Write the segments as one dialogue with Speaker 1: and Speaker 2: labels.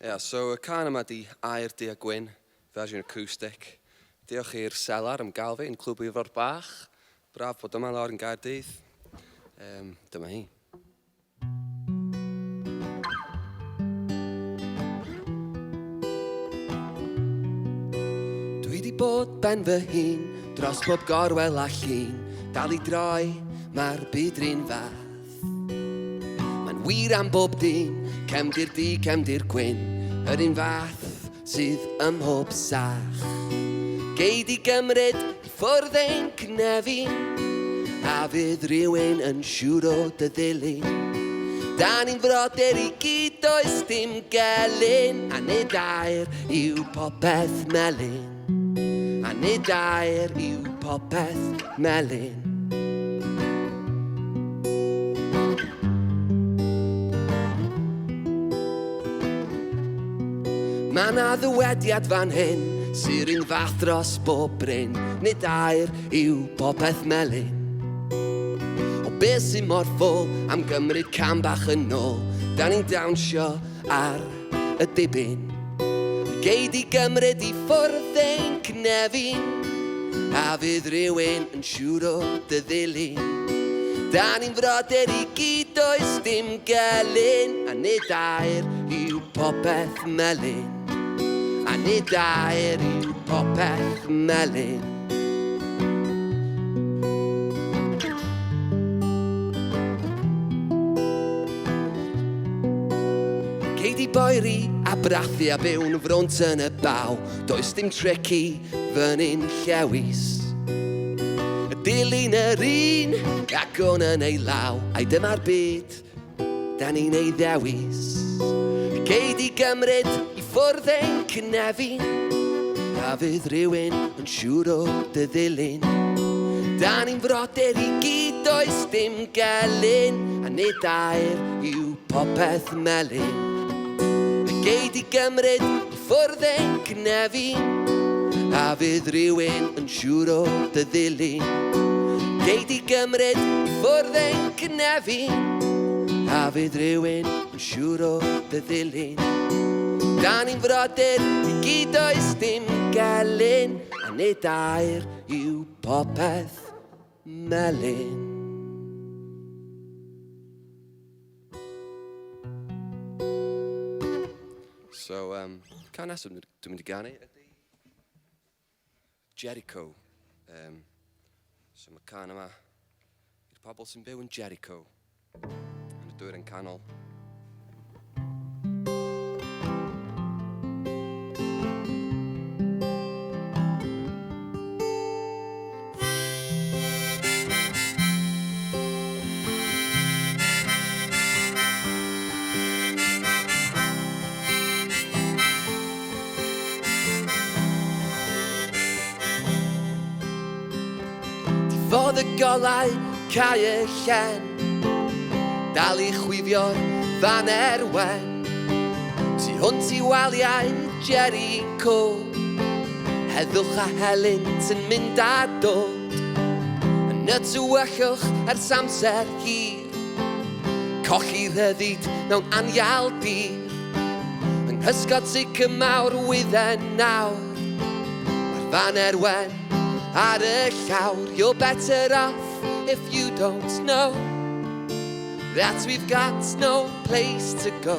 Speaker 1: So y can yma di Aur Du a Gwyn, version acoustic. Diolch i'r Selar am gael fi yn Clwb Ifor Bach. Braf bod yma lawr yn Gaerdydd. Dyma hi. Dwi di bod ben fy hun dros bob gorwel a llun, dal i droi, mae'r byd r'un fath. Mae'n wir am bob dyn, cefndir du, cefndir gwyn, yr un fath sydd ym mhob sach. Gei di gymryd i ffwrdd ein cnefin, a fydd rhywun yn siŵr o dy ddilyn. Da ni'n frodyr i gyd does dim gelyn, a nid aur yw popeth melyn. A nid aur yw popeth melyn. Ma' na ddywediad fan hyn sy'r un fath dros bob bryn, nid aur yw popeth melyn. O beth sy'n mor ffôl am gymryd cam bach yn ôl, da ni'n dawnsio ar y dibyn. Gei di gymryd i ffwrdd ein cnefin, a fydd rhywun yn siŵr o dy ddilyn. Da ni'n frodyr i gyd does dim gelyn, a nid aur yw popeth melyn. A nid aur yw popeth melyn. Gei di boeri a brathu a byw'n front yn y baw, does dim tricky fyny'n llewis. Y dilyn yr un ac o'n yn ei law, ai dyma'r byd, da ni'n ei ddewis. Gei di gymryd i ffwrdd ein cnefin, a fydd rhywun yn siŵr o dy ddilyn. Da ni'n frodyr i gyd does dim gelyn, a nid aur yw popeth melyn. Gei di gymryd i ffwrdd ein cnefin, a fydd rhywun yn siŵr o dy ddilyn. Gei di gymryd i ffwrdd ein cnefin, a fydd rhywun yn siŵr o dy ddilyn. Da ni'n frodyr i gyd oes dim gelyn, a nid aur yw popeth melyn. So, can nesaf dwi'n mynd i ganu ydy Jericho. So mae can yma i'r pobl sy'n byw yn Jericho, yn y dwyr yn canol. Fodd y golau cau y llen, dal i chwifio'r fan erwen. Tu hwnt i waliau Jericho, heddwch a helynt yn mynd a dod. Yn y tywyllwch ers amser hir, colli rhyddid mewn anial dir. Yng nghysgod sy'n mawr wydden nawr, mae'r fan erwen ar y llawr. You're better off if you don't know that we've got no place to go,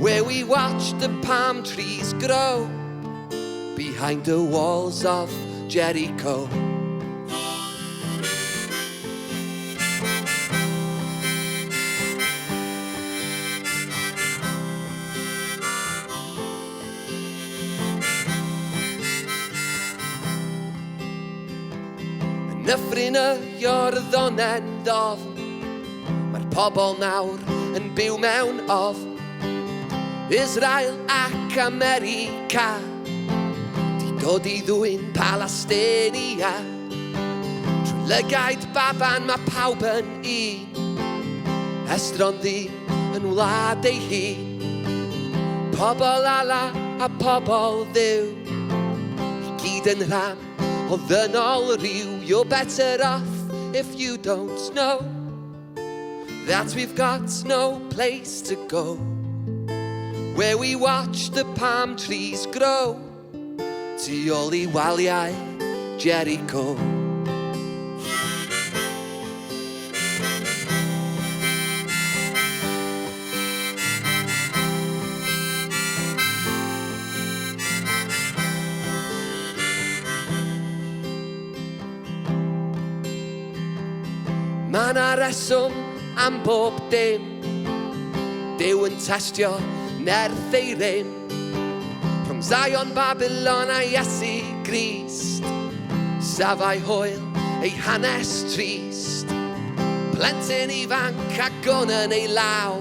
Speaker 1: where we watch the palm trees grow behind the walls of Jericho. Nyffryn y Iorddo'n endofn, mae'r pobol nawr yn byw mewn ofn. Israel ac America di dod i ddwyn Palestina. Trwy lygaid baban mae pawb yn un, estron ddim yn wlad ei hun. Pobol Ala a pobol Dduw, i gyd yn rhan o ddynol rhyw. You're better off if you don't know that we've got no place to go, where we watch the palm trees grow, tu ôl I waliau Jericho. Ma' 'na reswm am bob dim, Duw yn testio nerth ei rym, rhwng Zion, Babylon a Iesu Grist. Safai hwyl ei hanes trist, plentyn ifanc ac on yn ei law,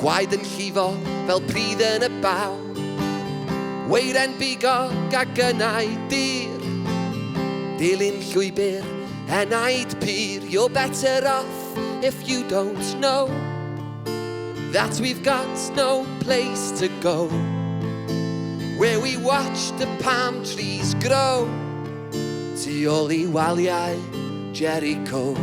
Speaker 1: gwaed yn llifo fel pridd yn y baw, weiren bigog ac ynau dir, dilyn llwybr enaid pyr. You're better off if you don't know that we've got no place to go, where we watch the palm trees grow, tu ôl I waliau Jericho.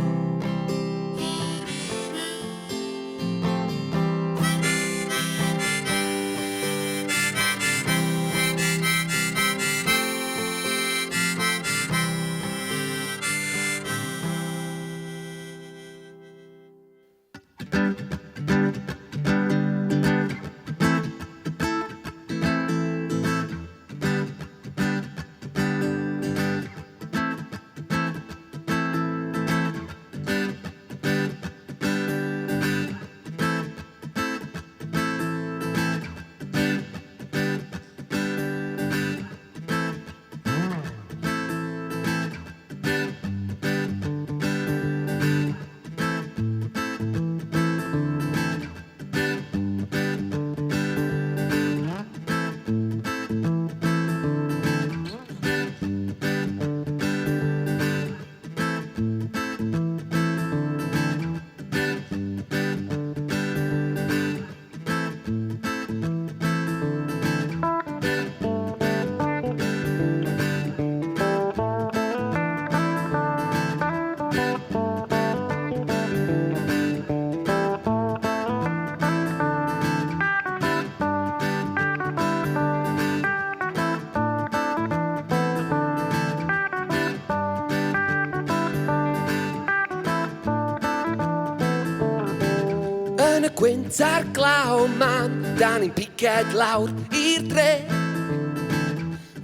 Speaker 1: Yn y gwynt a'r glaw man, da ni'n piced lawr i'r dre,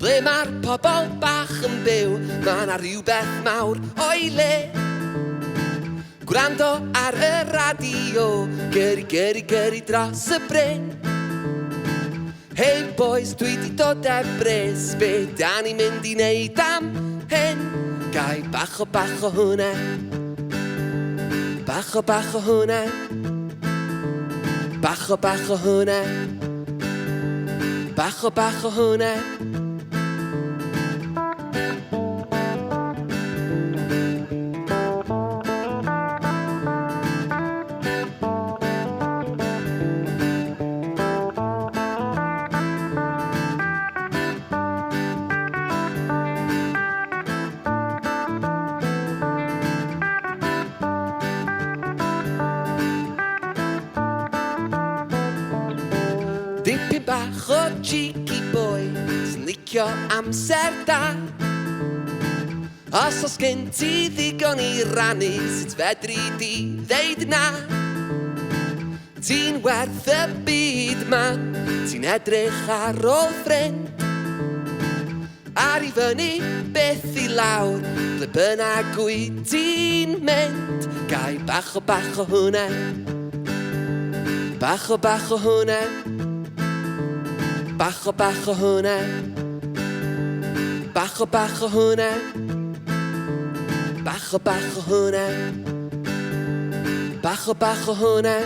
Speaker 1: ble mae'r pobol bach yn byw, ma' 'na rhywbeth mawr o'i le. Gwrando ar y radio, gyrru, gyrru, gyrru dros y bryn. Hey boys, dwi 'di dod e bres, be da ni'n mynd I neud am hyn? Gai bach o hwnna, bach o hwnna, bach o hwnna, bach o hwnna. Dipyn bach o cheeky boy sy'n licio amser da. Os gen ti ddigon I rannu, sut fedri di ddeud na? Ti'n werth y byd man, ti'n edrych ar ôl ffrind, ar I fyny beth I lawr, ble bynnag wyt ti'n mynd. Gai bach o hwnna, bach o hwnna, bach o hwnna, bach o hwnna, bach o hwnna, bach o hwnna,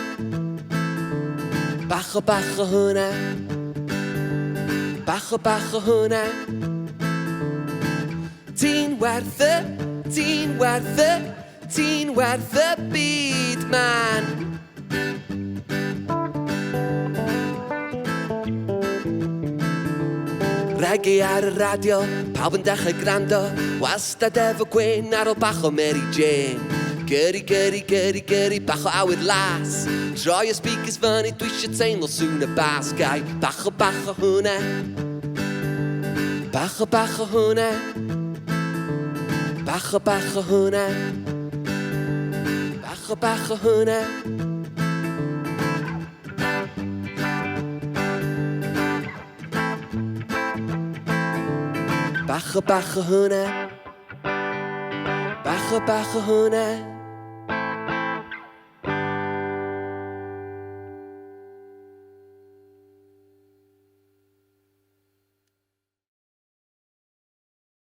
Speaker 1: bach o hwnna, bach o hwnna. Ti'n werth y byd man. Reggae ar y radio, pawb yn dechrau grando, wastad efo gwyn ar ôl bach o Mary Jane. Gyrru, bach o awyr las. Rhoi y speakers fyny, dwi eisiau teimlo sŵn y bas. Gai bach o hwnna. Bach o hwnna. Bach o hwnna. Bach o hwnna. Bach o hwnna. Bach o hwnna.